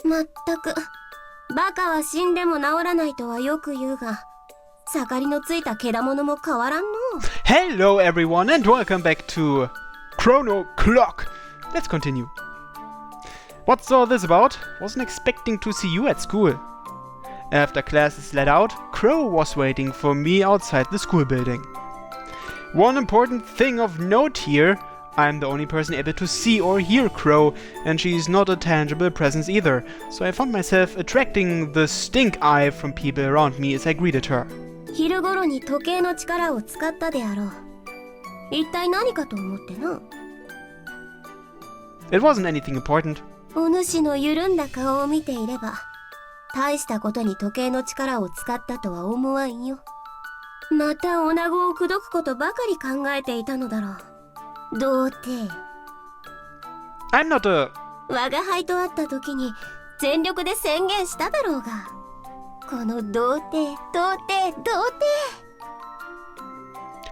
まったく、バカは死んでも治らないとはよく言うが、盛りのついたけだものも変わらんの。Hello everyone and welcome back to Chrono Clock. Let's continue. What's all this about? Wasn't expecting to see you at school. After classes let out, Crow was waiting for me outside the school building. One important thing of note here, I'm the only person able to see or hear Crow, and she's not a tangible presence either, so I found myself attracting the stink eye from people around me as I greeted her. 昼頃に時計の力を使ったであろう。一体何かと思ってな。It wasn't anything important. お主の緩んだ顔を見ていれば、大したことに時計の力を使ったとは思わんよ。また女子を口説くことばかり考えていたのだろう。童貞。I'm not a... 我が輩と会った時に全力で宣言しただろうが。この童貞、童貞、童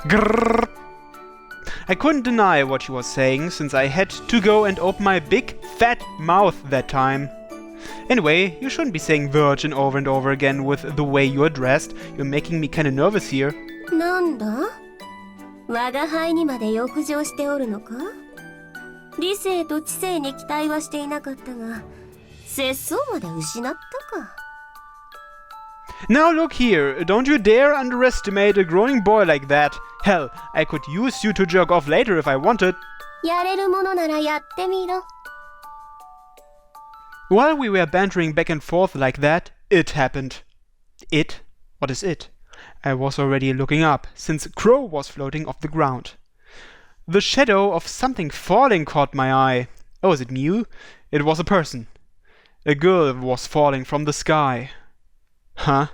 貞。Grrr. I couldn't deny what she was saying, since I had to go and open my big, fat mouth that time. Anyway, you shouldn't be saying virgin over and over again with the way you're dressed. You're making me kinda nervous here. なんだ？我が輩にまで欲情しておるのか？理性と知性に期待はしていなかったが、節操まで失ったか。Now look here, don't you dare underestimate a growing boy like that. Hell, I could use you to jerk off later if I wanted. やれるものならやってみろ。While we were bantering back and forth like that, it happened. It? What is it? I was already looking up, since Crow was floating off the ground. The shadow of something falling caught my eye. Oh, is it new? It was a person. A girl was falling from the sky. Huh?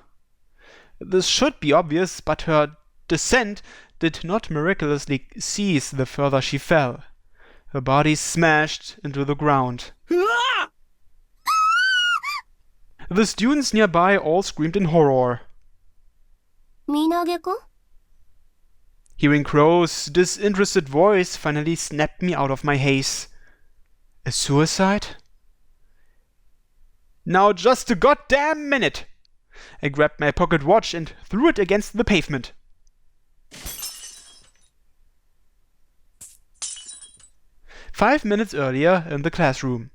This should be obvious, but her descent did not miraculously cease the further she fell. Her body smashed into the ground. The students nearby all screamed in horror. 身投げか? Hearing Crow's disinterested voice finally snapped me out of my haze. A suicide? Now just a goddamn minute! I grabbed my pocket watch and threw it against the pavement. Five minutes earlier in the classroom.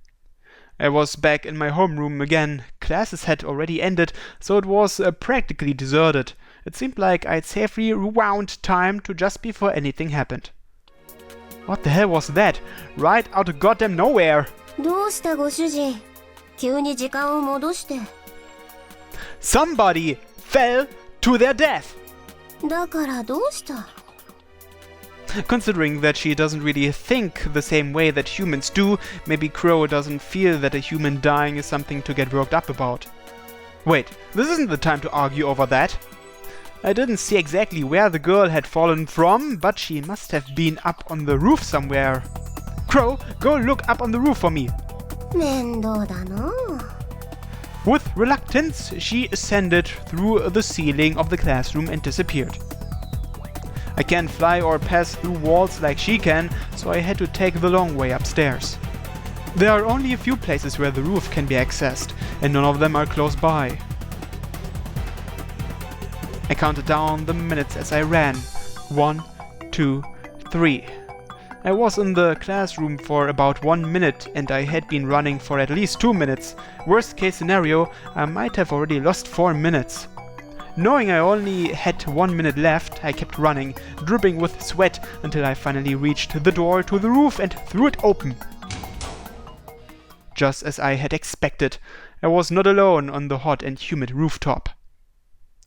I was back in my homeroom again. Classes had already ended, so it was practically deserted. It seemed like I'd safely rewound time to just before anything happened. What the hell was that? Right out of goddamn nowhere! どうしたご主人？急に時間を戻して。Somebody fell to their death! だからどうした？ Considering that she doesn't really think the same way that humans do, maybe Crow doesn't feel that a human dying is something to get worked up about. Wait, this isn't the time to argue over that. I didn't see exactly where the girl had fallen from, but she must have been up on the roof somewhere. Crow, go look up on the roof for me. 面倒だな。With reluctance, she ascended through the ceiling of the classroom and disappeared. I can't fly or pass through walls like she can, so I had to take the long way upstairs. There are only a few places where the roof can be accessed, and none of them are close by. I counted down the minutes as I ran. 1, 2, 3. I was in the classroom for about 1 minute, and I had been running for at least 2 minutes. Worst case scenario, I might have already lost 4 minutes. Knowing I only had 1 minute left, I kept running, dripping with sweat, until I finally reached the door to the roof and threw it open. Just as I had expected, I was not alone on the hot and humid rooftop.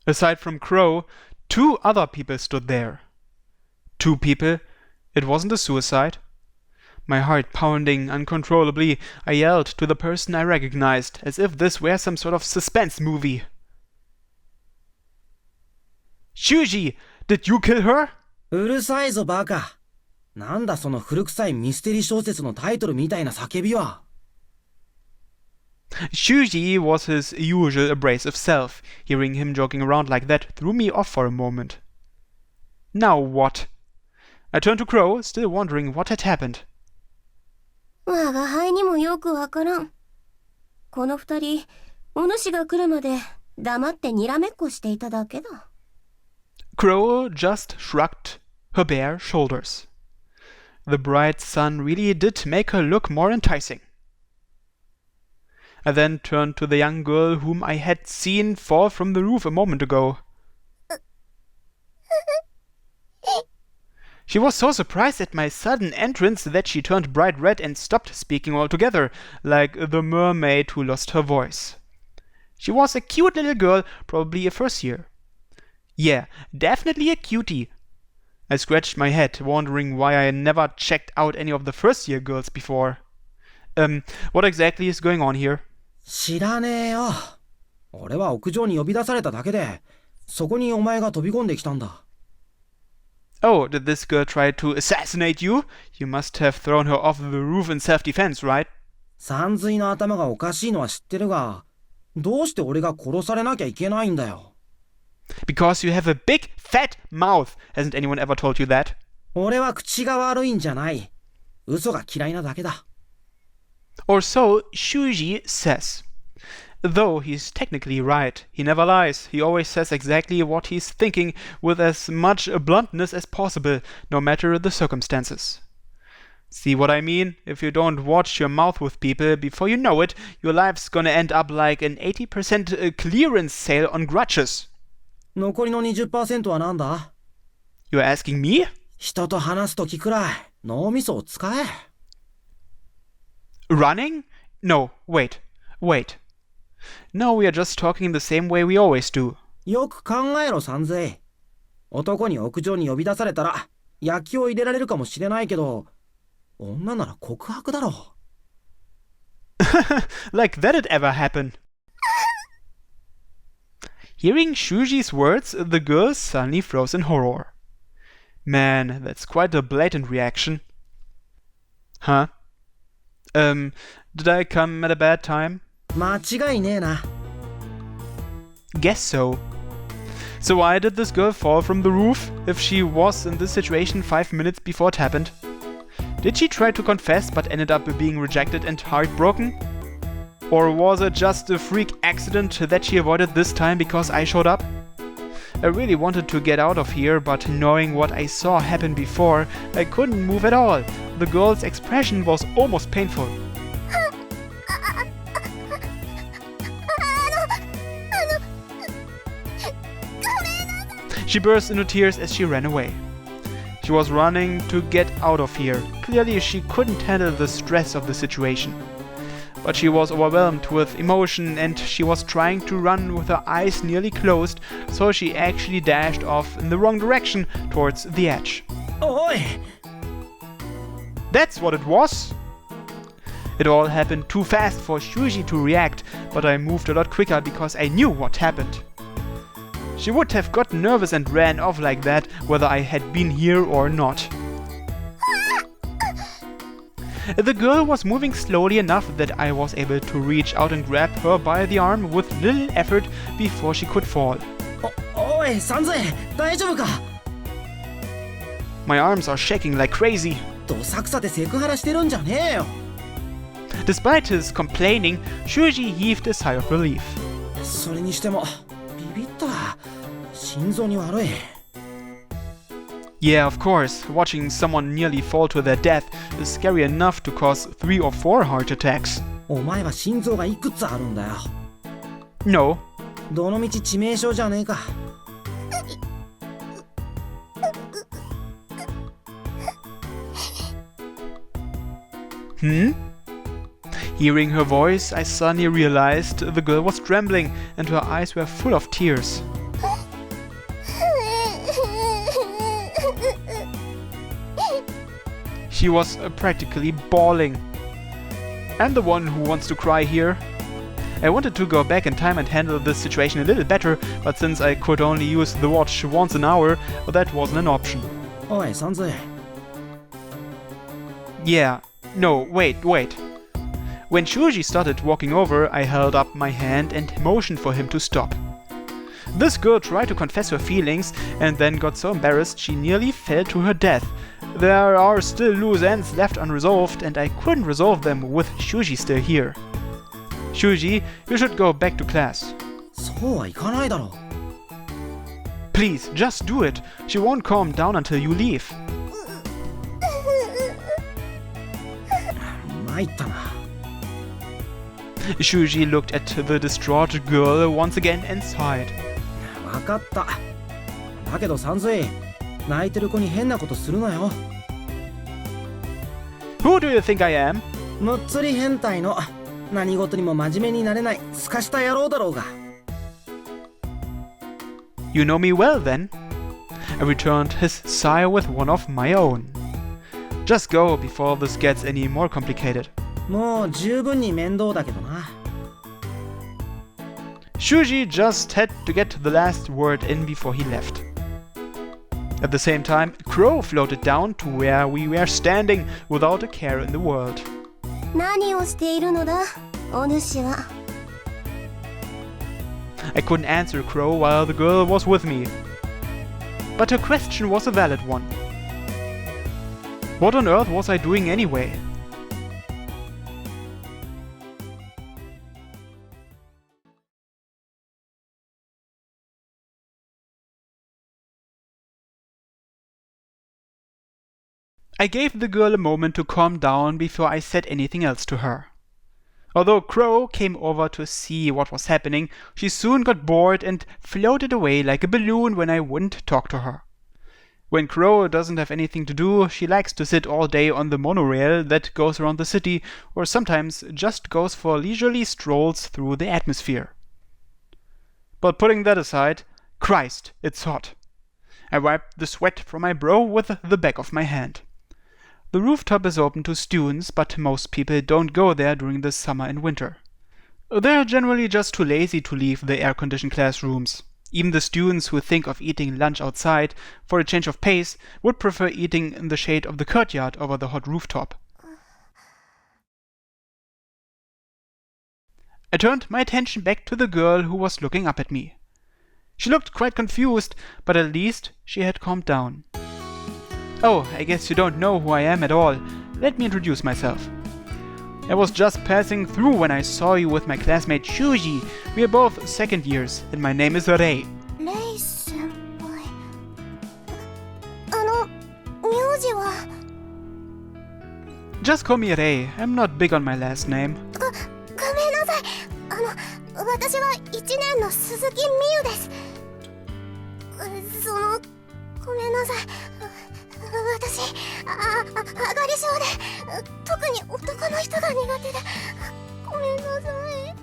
Aside from Crow, 2 other people stood there. 2 people? It wasn't a suicide. My heart pounding uncontrollably, I yelled to the person I recognized, as if this were some sort of suspense movie. Shuji, did you kill her? うるさいぞバカ。なんだその古臭いミステリー小説のタイトルみたいな叫びは。Shuji was his usual abrasive self. Hearing him joking around like that threw me off for a moment. Now what? I turned to Crow, still wondering what had happened. 我が輩にもよくわからん。この二人、お主が来るまで黙ってにらめっこしていただけだ。Crow just shrugged her bare shoulders. The bright sun really did make her look more enticing. I then turned to the young girl whom I had seen fall from the roof a moment ago. She was so surprised at my sudden entrance that she turned bright red and stopped speaking altogether, like the mermaid who lost her voice. She was a cute little girl, probably a first year. Yeah, definitely a cutie. I scratched my head, wondering why I never checked out any of the first year girls before. What exactly is going on here? 知らねえよ。俺は屋上に呼び出されただけで、そこにお前が飛び込んできたんだ。Oh, did this girl try to assassinate you? You must have thrown her off the roof in self-defense, right? さんずいの頭がおかしいのは知ってるが、どうして俺が殺されなきゃいけないんだよ。Because you have a big, fat mouth. Hasn't anyone ever told you that? 俺は口が悪いんじゃない。嘘が嫌いなだけだ。Or so Shuji says. Though he's technically right. He never lies. He always says exactly what he's thinking with as much bluntness as possible, no matter the circumstances. See what I mean? If you don't watch your mouth with people, before you know it, your life's gonna end up like an 80% clearance sale on grudges. 残りの 20% はなんだ？ You're asking me? 人と話すときくらい脳みそを使え。Running? No, wait. No, we are just talking the same way we always do. よく考えろ、さんずい。男に屋上に呼び出されたら焼きを入れられるかもしれないけど、女なら告白だろ。Like that'd ever happen. Hearing Shuji's words, the girl suddenly froze in horror. Man, that's quite a blatant reaction. Huh? Did I come at a bad time? 間違いねえな。Guess so. So why did this girl fall from the roof if she was in this situation 5 minutes before it happened? Did she try to confess but ended up being rejected and heartbroken? Or was it just a freak accident that she avoided this time because I showed up? I really wanted to get out of here, but knowing what I saw happen before, I couldn't move at all. The girl's expression was almost painful. She burst into tears as she ran away. She was running to get out of here. Clearly, she couldn't handle the stress of the situation. But she was overwhelmed with emotion and she was trying to run with her eyes nearly closed, so she actually dashed off in the wrong direction towards the edge. おい! That's what it was! It all happened too fast for Shuji to react, but I moved a lot quicker because I knew what happened. She would have gotten nervous and ran off like that, whether I had been here or not. The girl was moving slowly enough that I was able to reach out and grab her by the arm with little effort before she could fall. おい、さんずい、大丈夫か? My arms are shaking like crazy. どさくさでセクハラしてるんじゃねえよ。 Despite his complaining, Shuji heaved a sigh of relief. それにしても、ビビった。心臓に悪い。Yeah, of course, watching someone nearly fall to their death is scary enough to cause 3 or 4 heart attacks. お前は心臓がいくつあるんだよ。No. どのみち致命傷じゃねえか。Hearing her voice, I suddenly realized the girl was trembling and her eyes were full of tears. She was practically bawling. I'm the one who wants to cry here. I wanted to go back in time and handle this situation a little better, but since I could only use the watch once an hour, that wasn't an option. おい、さんずい。Yeah. No, wait. When Shuji started walking over, I held up my hand and motioned for him to stop. This girl tried to confess her feelings and then got so embarrassed she nearly fell to her death. There are still loose ends left unresolved and I couldn't resolve them with Shuji still here. Shuji, you should go back to class. そうはいかないだろ Please, just do it. She won't calm down until you leave. 参ったな Shuji looked at the distraught girl once again and sighed. 分かっただけどサンズイ泣いてる子に変なことするなよ Who do you think I am? むっつり変態の何事にも真面目になれないすかした野郎だろうが You know me well then. I returned his sigh with one of my own. Just go before this gets any more complicated. もう十分に面倒だけどな Shuji just had to get the last word in before he left. At the same time, Crow floated down to where we were standing without a care in the world. 何をしているのだお主は I couldn't answer Crow while the girl was with me. But her question was a valid one. What on earth was I doing anyway? I gave the girl a moment to calm down before I said anything else to her. Although Crow came over to see what was happening, she soon got bored and floated away like a balloon when I wouldn't talk to her. When Crow doesn't have anything to do, she likes to sit all day on the monorail that goes around the city, or sometimes just goes for leisurely strolls through the atmosphere. But putting that aside, Christ, it's hot. I wiped the sweat from my brow with the back of my hand. The rooftop is open to students, but most people don't go there during the summer and winter. They're generally just too lazy to leave the air-conditioned classrooms. Even the students who think of eating lunch outside for a change of pace would prefer eating in the shade of the courtyard over the hot rooftop. I turned my attention back to the girl who was looking up at me. She looked quite confused, but at least she had calmed down. Oh, I guess you don't know who I am at all. Let me introduce myself. I was just passing through when I saw you with my classmate Shuji. We are both second years, and my name is Rei. レイ先輩名字は Just call me Rei. I'm not big on my last name. ごめんなさい私は1年の鈴木美優ですごめんなさい私上がり症で特に男の人が苦手でごめんなさい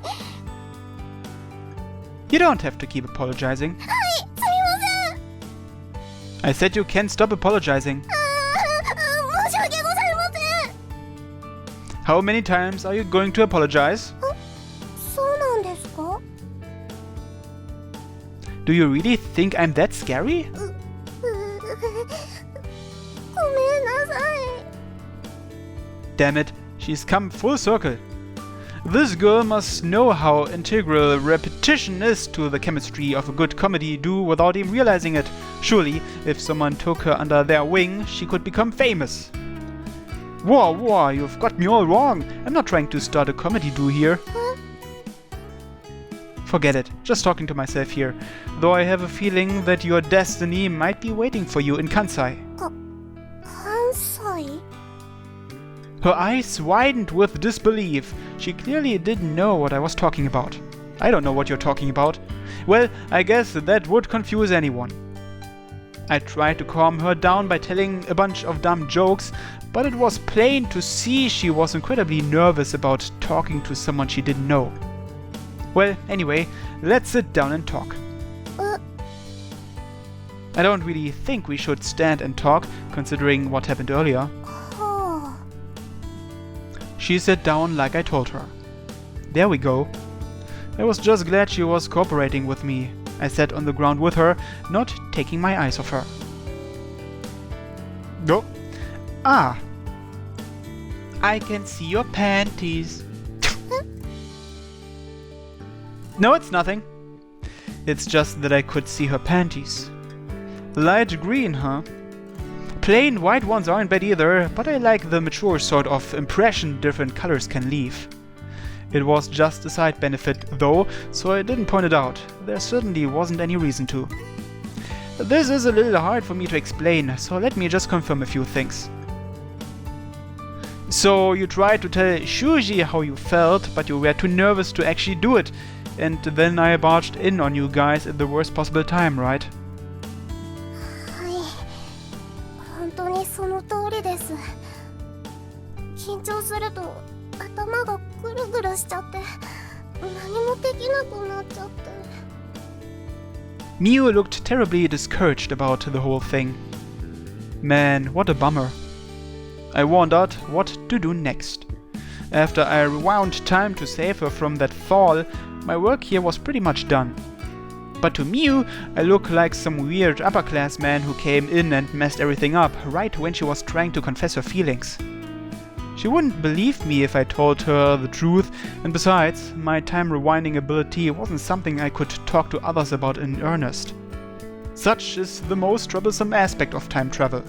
You don't have to keep apologizing. はいすみません I said you can't stop apologizing. 申し訳ございません How many times are you going to apologize? そうなんですか Do you really think I'm that scary? ごめんなさい Damn it, she's come full circle. This girl must know how integral repetition is to the chemistry of a good comedy do without even realizing it. Surely, if someone took her under their wing, she could become famous. Whoa, you've got me all wrong. I'm not trying to start a comedy do here. Forget it, just talking to myself here. Though I have a feeling that your destiny might be waiting for you in Kansai. 関西 Her eyes widened with disbelief. She clearly didn't know what I was talking about. I don't know what you're talking about. Well, I guess that would confuse anyone. I tried to calm her down by telling a bunch of dumb jokes, but it was plain to see she was incredibly nervous about talking to someone she didn't know. Well, anyway, let's sit down and talk. I don't really think we should stand and talk, considering what happened earlier. は She sat down like I told her. There we go. I was just glad she was cooperating with me. I sat on the ground with her, not taking my eyes off her. Oh. Ah. I can see your panties. No, it's nothing. It's just that I could see her panties. Light green, huh? Plain white ones aren't bad either, but I like the mature sort of impression different colors can leave. It was just a side benefit, though, so I didn't point it out. There certainly wasn't any reason to. This is a little hard for me to explain, so let me just confirm a few things. So you tried to tell Shuji how you felt, but you were too nervous to actually do it, and then I barged in on you guys at the worst possible time, right? はい、本当にその通りです。緊張すると頭がぐるぐるしちゃって、何もできなくなっちゃって。Miu looked terribly discouraged about the whole thing. Man, what a bummer. I wondered what to do next. After I rewound time to save her from that fall, my work here was pretty much done. But to Miu, I look like some weird upper-class-man who came in and messed everything up right when she was trying to confess her feelings. She wouldn't believe me if I told her the truth, and besides, my time rewinding ability wasn't something I could talk to others about in earnest. Such is the most troublesome aspect of time travel.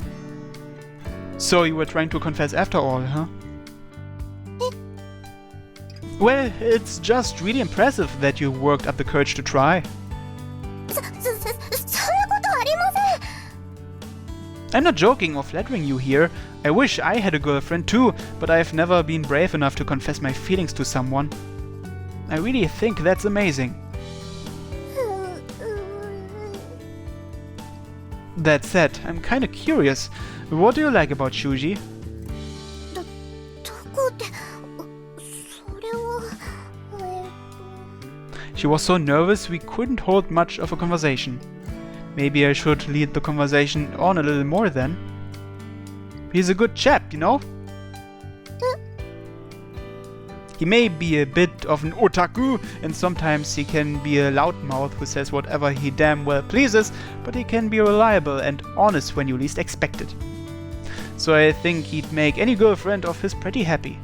So you were trying to confess after all, huh? Well, it's just really impressive that you worked up the courage to try. そんなことありません。 I'm not joking or flattering you here. I wish I had a girlfriend too, but I've never been brave enough to confess my feelings to someone. I really think that's amazing. That said, I'm kinda curious. What do you like about Shuji? どこって、それは、She was so nervous we couldn't hold much of a conversation. Maybe I should lead the conversation on a little more then. He's a good chap, you know? He may be a bit of an otaku, and sometimes he can be a loudmouth who says whatever he damn well pleases, but he can be reliable and honest when you least expect it. So I think he'd make any girlfriend of his pretty happy.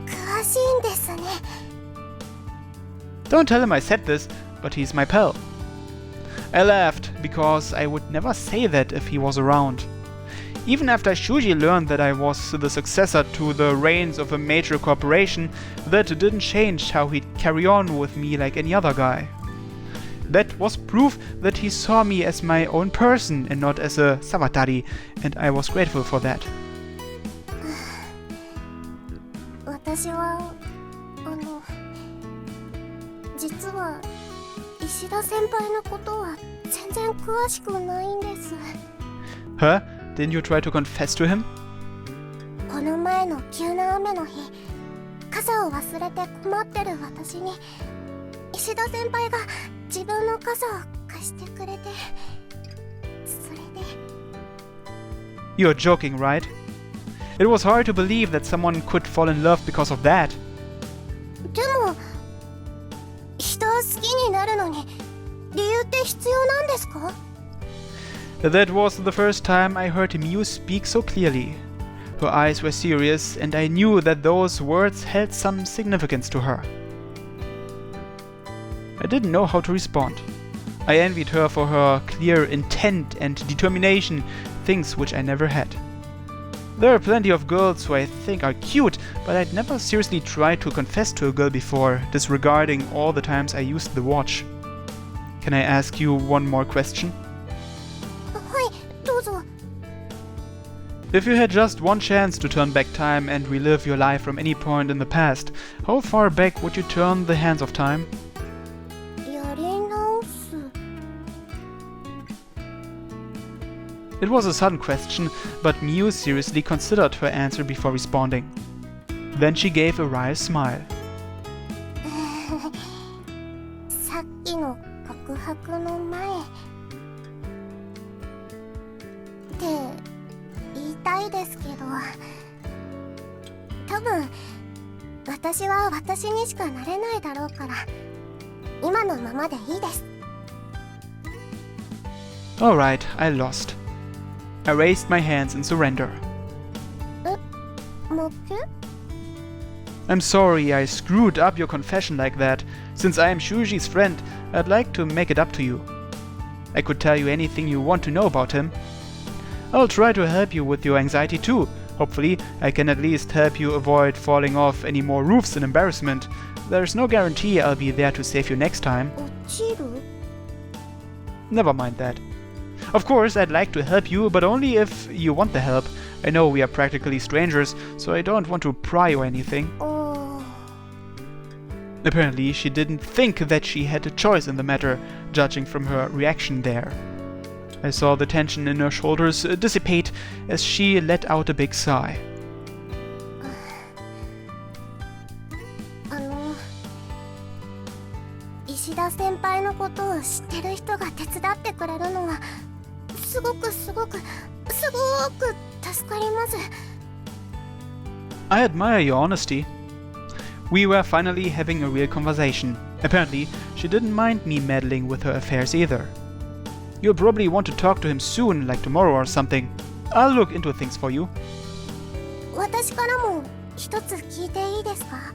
詳しいんですね。 Don't tell him I said this, but he's my pal. I laughed, because I would never say that if he was around. Even after Shuji learned that I was the successor to the reins of a major corporation, that didn't change how he'd carry on with me like any other guy. That was proof that he saw me as my own person and not as a Sawatari, and I was grateful for that. 私は実は石田先輩のことは全然詳しくないんです。 Huh? Didn't you try to confess to him? この前の急な雨の日、傘を忘れて困ってる私に石田先輩が自分の傘を貸してくれて、それで。 You're joking, right? It was hard to believe that someone could fall in love because of that. でも人を好きになるのに理由って必要なんですか？ That was the first time I heard Miu speak so clearly. Her eyes were serious, and I knew that those words held some significance to her. I didn't know how to respond. I envied her for her clear intent and determination, things which I never had. There are plenty of girls who I think are cute, but I'd never seriously tried to confess to a girl before, disregarding all the times I used the watch. Can I ask you one more question? はい、どうぞ。 If you had just one chance to turn back time and relive your life from any point in the past, how far back would you turn the hands of time? やり直す。 It was a sudden question, but Miu seriously considered her answer before responding. Then she gave a wry smile. さっきの告白の前って言いたいですけど、多分私は私にしかなれないだろうから今のままでいいです。 Alright, I lost. I raised my hands in surrender. 負け？ I'm sorry I screwed up your confession like that. Since I am Shuji's friend, I'd like to make it up to you. I could tell you anything you want to know about him. I'll try to help you with your anxiety too. Hopefully, I can at least help you avoid falling off any more roofs in embarrassment. There's no guarantee I'll be there to save you next time. 落ちる？ Never mind that. Of course, I'd like to help you, but only if you want the help. I know we are practically strangers, so I don't want to pry or anything. Apparently, she didn't think that she had a choice in the matter, judging from her reaction there. I saw the tension in her shoulders dissipate as she let out a big sigh. 石田先輩のことを知ってる人が手伝ってくれるのはすごく助かります。 I admire your honesty. We were finally having a real conversation. Apparently, she didn't mind me meddling with her affairs either. You'll probably want to talk to him soon, like tomorrow or something. I'll look into things for you. 私からも一つ聞いていいですか？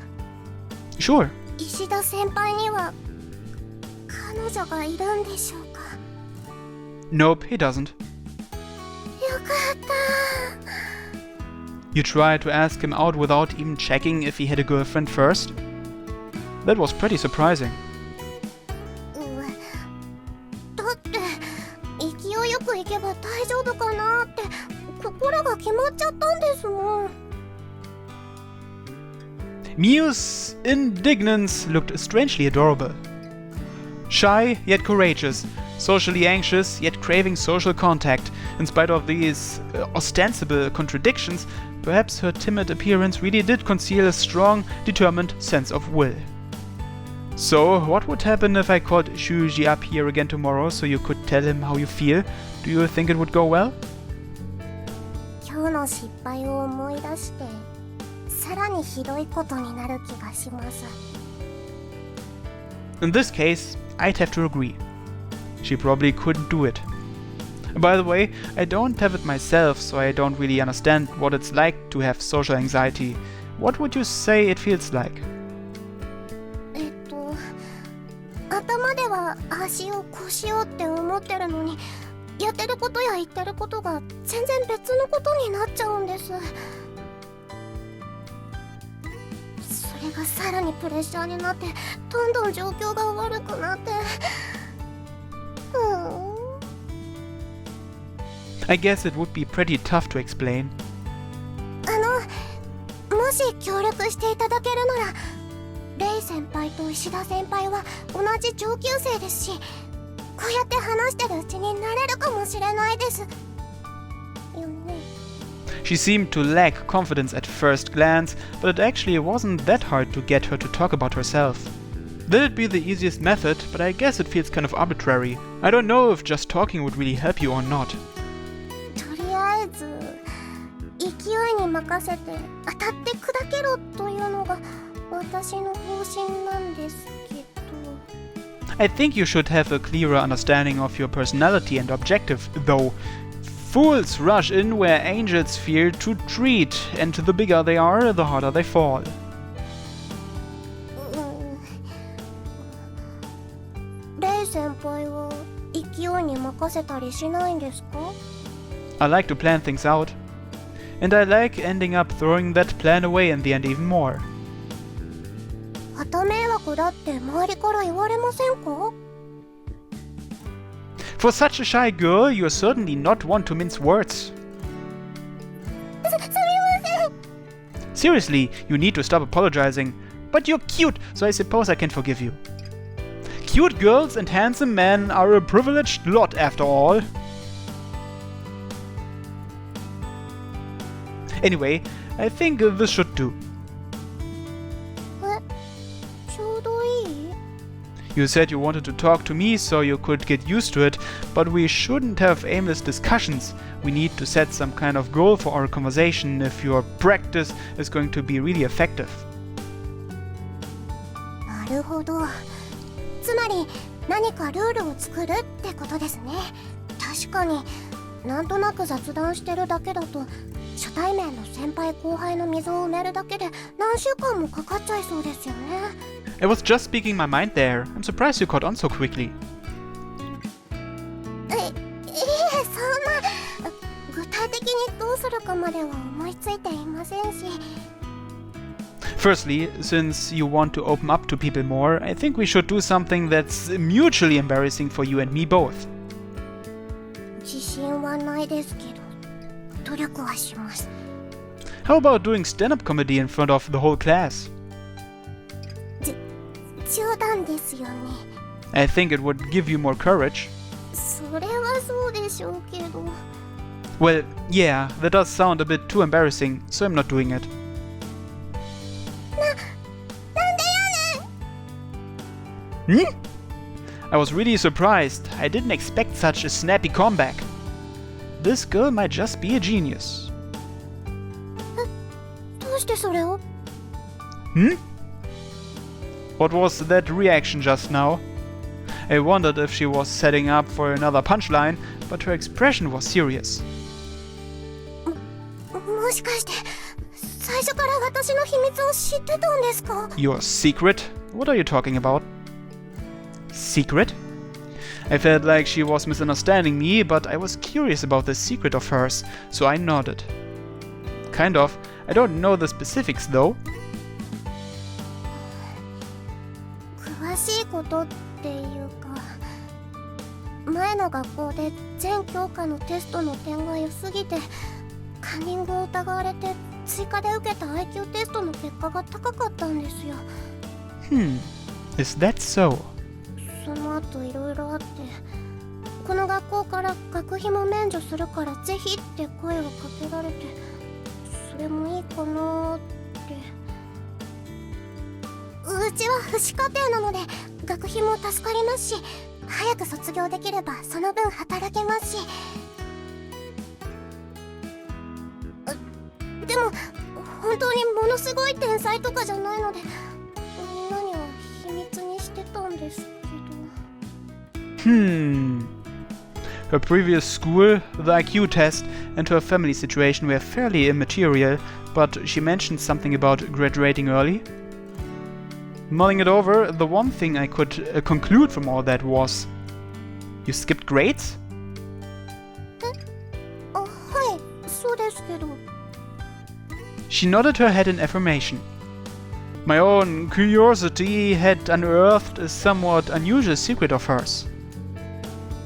Sure. 石田先輩には彼女がいるんでしょうか？ Nope, he doesn't. よかった。 You tried to ask him out without even checking if he had a girlfriend first? That was pretty surprising. だって勢いよく行けば大丈夫かなって心が決まっちゃったんですもん。 Miu's indignance looked strangely adorable. Shy, yet courageous. Socially anxious, yet craving social contact. In spite of these ostensible contradictions, perhaps her timid appearance really did conceal a strong, determined sense of will. So, what would happen if I called Shuji up here again tomorrow so you could tell him how you feel? Do you think it would go well? 今日の失敗を思い出してさらにひどいことになる気がします。 In this case, I'd have to agree. She probably couldn't do it. By the way, I don't have it myself, so I don't really understand what it's like to have social anxiety. What would you say it feels like? 頭ではああしようこうしようって思ってるのにやってることや言ってることが全然別のことになっちゃうんです。それがさらにプレッシャーになってどんどん状況が悪くなって。I guess it would be pretty tough to explain. もし協力していただけるならレイ先輩と石田先輩は同じ上級生ですしこうやって話してるうちになれるかもしれないですよね。 She seemed to lack confidence at first glance, but it actually wasn't that hard to get her to talk about herself. That'd be the easiest method, but I guess it feels kind of arbitrary. I don't know if just talking would really help you or not. とりあえず勢いに任せて当たって砕けろというのが私の方針なんですけど。 I think you should have a clearer understanding of your personality and objective, though. Fools rush in where angels fear to tread, and the bigger they are, the harder they fall. レイ先輩は勢いに任せたりしないんですか？ I like to plan things out. And I like ending up throwing that plan away in the end even more. 旗迷惑だって周りから言われませんか？ For such a shy girl, you're certainly not one to mince words. すみません。 Seriously, you need to stop apologizing. But you're cute, so I suppose I can forgive you. Cute girls and handsome men are a privileged lot after all. Anyway, I think this should do. ちょうどいい？ You said you wanted to talk to me so you could get used to it, but we shouldn't have aimless discussions. We need to set some kind of goal for our conversation if your practice is going to be really effective. なるほど。つまり何かルールを作るってことですね。確かになんとなく雑談してるだけだと初対面の先輩後輩の溝を埋めるだけで何週間もかかっちゃいそうですよね。I was just speaking my mind there. I'm surprised you caught on so quickly. そんな具体的にどうするかまでは思い思いついていませんし。 Firstly, since you want to open up to people more, I think we should do something that's mutually embarrassing for you and me both. 自信はないですけど、努力はします。 How about doing stand-up comedy in front of the whole class? 冗談ですよね。 I think it would give you more courage. それはそうでしょうけど。 Well, yeah, that does sound a bit too embarrassing, so I'm not doing it. なんでやねん。 I was really surprised. I didn't expect such a snappy comeback. This girl might just be a genius. どうしてそれを？ What was that reaction just now? I wondered if she was setting up for another punchline, but her expression was serious. もしかして最初から私の秘密を知ってたんですか？ Your secret? What are you talking about? Secret? I felt like she was misunderstanding me, but I was curious about this secret of hers, so I nodded. Kind of. I don't know the specifics though. 詳しいことっていうか、前の学校で全教科のテストの点が良すぎてカンニングを疑われて追加で受けた IQ テストの結果が高かったんですよ。 Is that so? その後いろいろあって、この学校から学費も免除するからぜひって声をかけられて、それもいいかなって。うちは父子家庭なので学費も助かりますし、早く卒業できればその分働けますし。でも本当にものすごい天才とかじゃないので、みんなには秘密にしてたんですけど。Her previous school, the IQ test, and her family situation were fairly immaterial, but she mentioned something about graduating early. Mulling it over, the one thing I could conclude from all that was... You skipped grades? はい、そうですけど。 She nodded her head in affirmation. My own curiosity had unearthed a somewhat unusual secret of hers.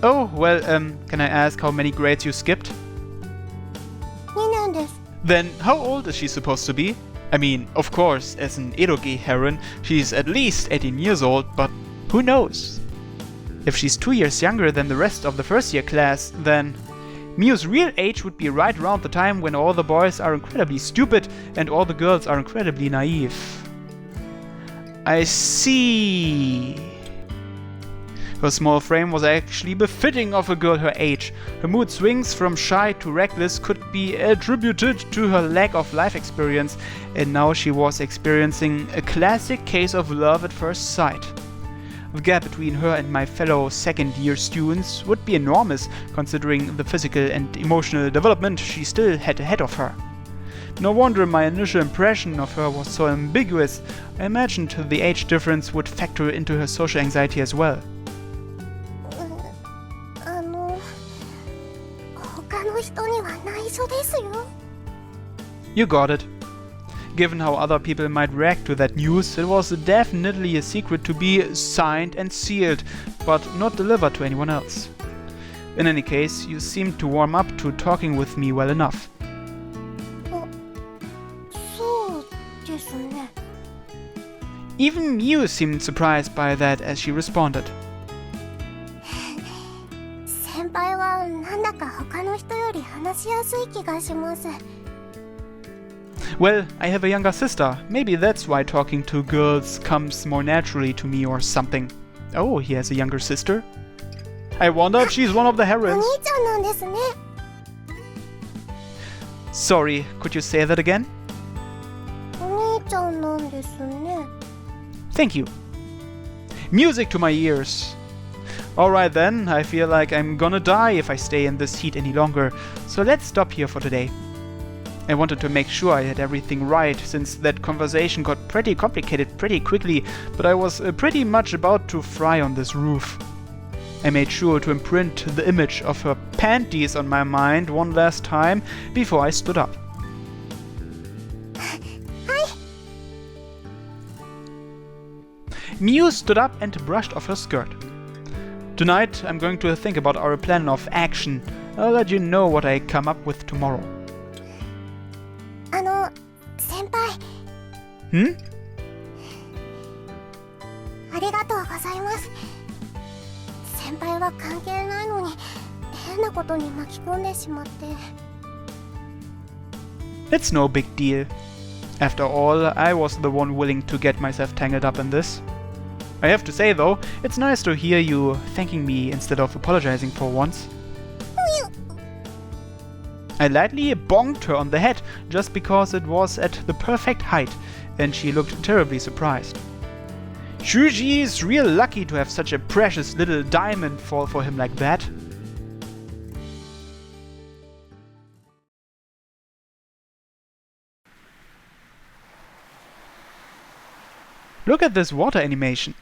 Oh, well, can I ask how many grades you skipped? 2年です。 Then how old is she supposed to be? I mean, of course, as an eroge heron, she's at least 18 years old, but who knows? If she's 2 years younger than the rest of the first year class, then Miu's real age would be right around the time when all the boys are incredibly stupid and all the girls are incredibly naive. I see. Her small frame was actually befitting of a girl her age. Her mood swings from shy to reckless could be attributed to her lack of life experience, and now she was experiencing a classic case of love at first sight. The gap between her and my fellow second-year students would be enormous, considering the physical and emotional development she still had ahead of her. No wonder my initial impression of her was so ambiguous. I imagined the age difference would factor into her social anxiety as well. 他の人には内緒ですよ。 You got it. Given how other people might react to that news, it was definitely a secret to be signed and sealed, but not delivered to anyone else. In any case, you seemed to warm up to talking with me well enough. そうですね。 Even Miu seemed surprised by that as she responded. 先輩はなんだか他の人より話しやすい気がします。 Well, I have a younger sister. Maybe that's why talking to girls comes more naturally to me or something. Oh, he has a younger sister? I wonder if she's one of the お herons. 兄ちゃんなんですね。 Sorry, could you say that again? お兄ちゃんなんですね。 Thank you. Music to my ears. Alright then, I feel like I'm gonna die if I stay in this heat any longer, so let's stop here for today. I wanted to make sure I had everything right, since that conversation got pretty complicated pretty quickly, but I was pretty much about to fry on this roof. I made sure to imprint the image of her panties on my mind one last time before I stood up. Miu stood up and brushed off her skirt. Tonight I'm going to think about our plan of action. I'll let you know what I come up with tomorrow. 先輩 Hmm? ありがとうございます。先輩は関係ないのに変なことに巻き込んでしまって。 It's no big deal. After all, I was the one willing to get myself tangled up in this. I have to say though, it's nice to hear you thanking me instead of apologizing for once. I lightly bonked her on the head just because it was at the perfect height and she looked terribly surprised. Shuji is real lucky to have such a precious little diamond fall for him like that. Look at this water animation.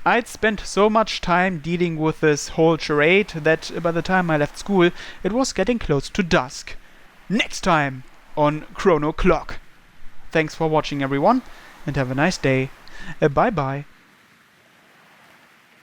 I'd spent so much time dealing with this whole charade that by the time I left school, it was getting close to dusk. Next time on Chrono Clock. Thanks for watching everyone and have a nice day. Bye bye.